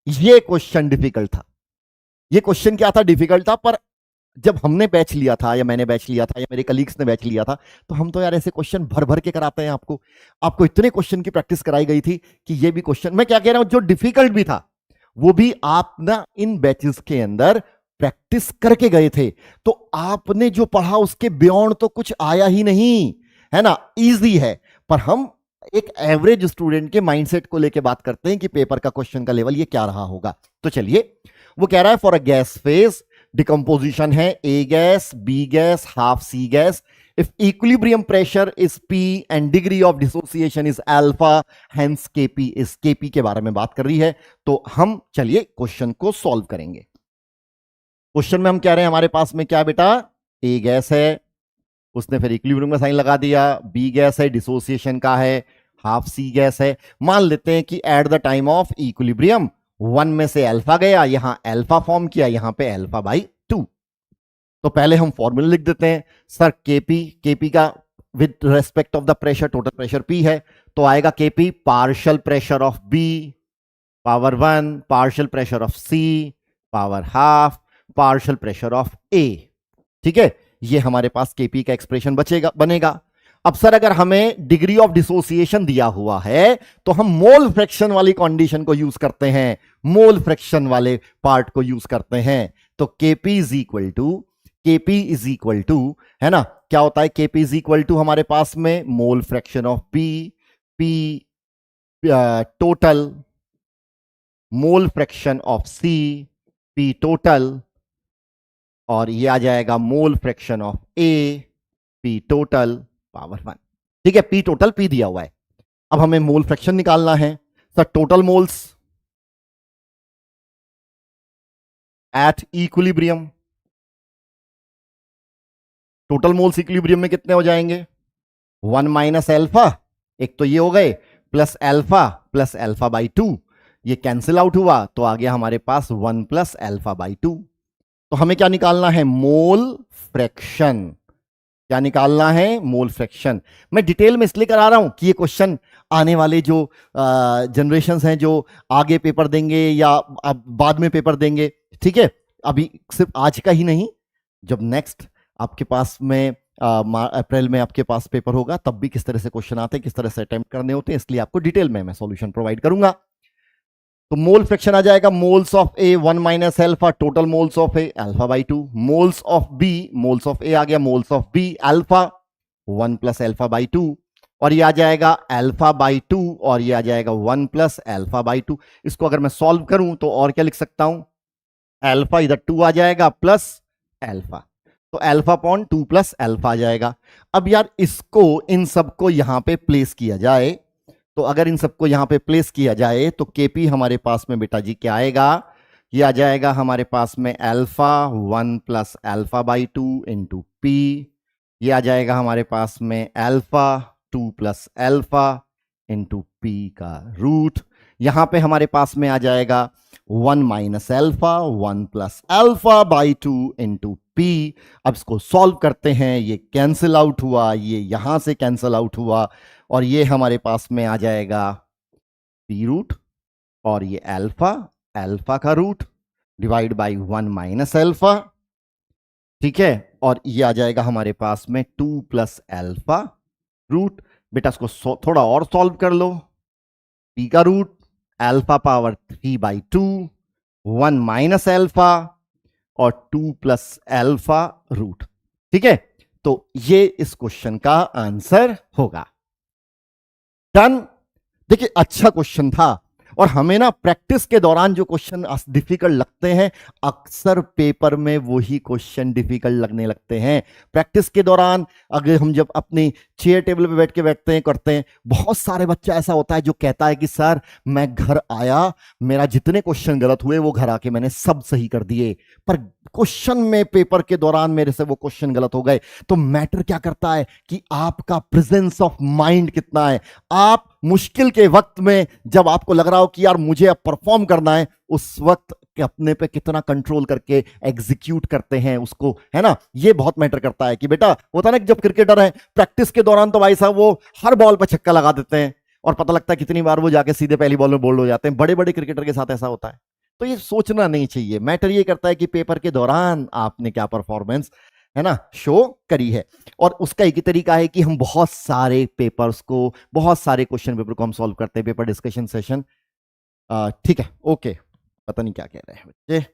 ये question difficult था। ये क्वेश्चन क्या था, डिफिकल्ट था, पर जब हमने बैच लिया था या मैंने बैच लिया था या मेरे कलीग्स ने बैच लिया था, तो हम तो यार ऐसे क्वेश्चन भर भर के कराते हैं आपको। आपको इतने क्वेश्चन की प्रैक्टिस कराई गई थी कि ये भी क्वेश्चन, मैं क्या कह रहा हूं, जो डिफिकल्ट भी था वो भी आप ना इन बैचेस के अंदर प्रैक्टिस करके गए थे। तो आपने जो पढ़ा उसके बियॉन्ड तो कुछ आया ही नहीं, है ना, इजी है। पर हम एक एवरेज स्टूडेंट के माइंडसेट को लेके बात करते हैं कि पेपर का क्वेश्चन का लेवल ये क्या रहा होगा। तो चलिए, वो कह रहा है for a gas phase decomposition है A gas, B gas, half C gas, if equilibrium pressure is P and degree of dissociation is alpha, hence Kp is, Kp के बारे में बात कर रही है। तो हम चलिए क्वेश्चन को सॉल्व करेंगे। क्वेश्चन में हम कह रहे हैं हमारे पास में क्या बेटा, ए गैस है, उसने फिर इक्विलिब्रियम का साइन लगा दिया, बी गैस है, डिसोसिएशन का है, हाफ सी गैस है। मान लेते हैं कि at the time of equilibrium 1 में से अल्फा गया, यहां अल्फा फॉर्म किया, यहां पे अल्फा बाई 2। तो पहले हम फॉर्मूला लिख देते हैं। सर केपी का with respect of the pressure, total pressure P है, तो आएगा KP partial pressure of B power 1, partial pressure of C power half, partial pressure of A. ठीक है, ये हमारे पास केपी का एक्सप्रेशन बनेगा। अब सर अगर हमें डिग्री ऑफ डिसोसिएशन दिया हुआ है तो हम मोल फ्रैक्शन वाली कंडीशन को यूज करते हैं, मोल फ्रैक्शन वाले पार्ट को यूज करते हैं। तो केपी इज इक्वल टू, है ना, क्या होता है, केपी इज इक्वल टू हमारे पास में mole fraction of P total, mole fraction of C P total, और ये आ जाएगा mole fraction of A P total power 1। ठीक है, पी टोटल पी दिया हुआ है। अब हमें मोल फ्रैक्शन निकालना है। Sir total moles at equilibrium, total moles equilibrium में कितने हो जाएंगे, 1 माइनस एल्फा, एक तो ये हो गए, प्लस एल्फा बाई 2, ये कैंसिल आउट हुआ, तो आ गया हमारे पास 1 प्लस एल्फा बाई 2। तो हमें क्या निकालना है, मोल फ्रैक्शन। क्या निकालना है, मोल फ्रैक्शन। मैं डिटेल में इसलिए करा रहा हूं कि ये क्वेश्चन आने वाले जो जनरेशन हैं, जो आगे पेपर देंगे या अब बाद में पेपर देंगे, ठीक है, अभी सिर्फ आज का ही नहीं, जब नेक्स्ट आपके पास में अप्रैल में आपके पास पेपर होगा तब भी किस तरह से क्वेश्चन आते हैं, किस तरह से अटेम्प्ट करने होते हैं, इसलिए आपको डिटेल में मैं सॉल्यूशन प्रोवाइड करूंगा। तो मोल फ्रैक्शन आ जाएगा moles of A 1 minus alpha, total moles of A alpha by 2, moles of B, moles of A आ गया, moles of B alpha 1 plus alpha by 2, और ये आ जाएगा अल्फा बाई 2, और ये आ जाएगा 1 प्लस एल्फा बाई 2। इसको अगर मैं सॉल्व करूं तो और क्या लिख सकता हूं, अल्फा इधर 2 आ जाएगा प्लस अल्फा, तो अल्फा अपॉन 2 प्लस अल्फा आ जाएगा। अब यार इसको, इन सबको यहां पे प्लेस किया जाए, तो अगर इन सबको यहां पे प्लेस किया जाए तो केपी हमारे पास में बेटा जी क्या आएगा, ये आ जाएगा हमारे पास में alpha 1 plus alpha by 2 into P, ये आ जाएगा हमारे पास में alpha 2 plus alpha into P का रूट, यहां पे हमारे पास में आ जाएगा 1 minus alpha 1 plus alpha by 2 into P. अब इसको सॉल्व करते हैं, ये कैंसिल आउट हुआ, ये यहां से कैंसिल आउट हुआ, और ये हमारे पास में आ जाएगा पी रूट, और ये अल्फा का root divide by 1 minus alpha, ठीक है, और ये आ जाएगा हमारे पास में 2 प्लस अल्फा रूट। बेटा इसको थोड़ा और सॉल्व कर लो, पी का root alpha power 3 by 2, 1 minus alpha और 2 प्लस अल्फा रूट। ठीक है, तो ये इस क्वेश्चन का आंसर होगा। डन। देखिए अच्छा क्वेश्चन था, और हमें ना प्रैक्टिस के दौरान जो क्वेश्चन डिफिकल्ट लगते हैं, अक्सर पेपर में वही क्वेश्चन डिफिकल्ट लगने लगते हैं। प्रैक्टिस के दौरान अगर हम जब अपनी चेयर टेबल पे बैठते हैं करते हैं, बहुत सारे बच्चा ऐसा होता है जो कहता है कि सर मैं घर आया, मेरा जितने क्वेश्चन गलत हुए वो घर आके मैंने सब सही कर दिए, पर क्वेश्चन में पेपर के दौरान मेरे से वो क्वेश्चन गलत हो गए। तो मैटर क्या करता है कि आपका प्रेजेंस ऑफ माइंड कितना है। आप मुश्किल के वक्त में जब आपको लग रहा हो कि यार मुझे अब परफॉर्म करना है, उस वक्त अपने पे कितना कंट्रोल करके एग्जीक्यूट करते हैं उसको, है ना, ये बहुत मैटर करता है। कि बेटा होता ना कि जब क्रिकेटर है प्रैक्टिस के दौरान तो भाई साहब वो हर बॉल पे छक्का लगा देते हैं, और पता लगता है कितनी बार वो जाके सीधे पहली बॉल में बोल्ड हो जाते हैं। बड़े बड़े क्रिकेटर के साथ ऐसा होता है। तो ये सोचना नहीं चाहिए। मैटर ये करता है कि पेपर के दौरान आपने क्या परफॉर्मेंस है ना शो करी है। और उसका एक ही तरीका है कि हम बहुत सारे पेपर्स को, बहुत सारे क्वेश्चन पेपर को हम सॉल्व करते हैं, पेपर डिस्कशन सेशन। ठीक है, ओके। पता नहीं क्या कह रहे हैं बच्चे।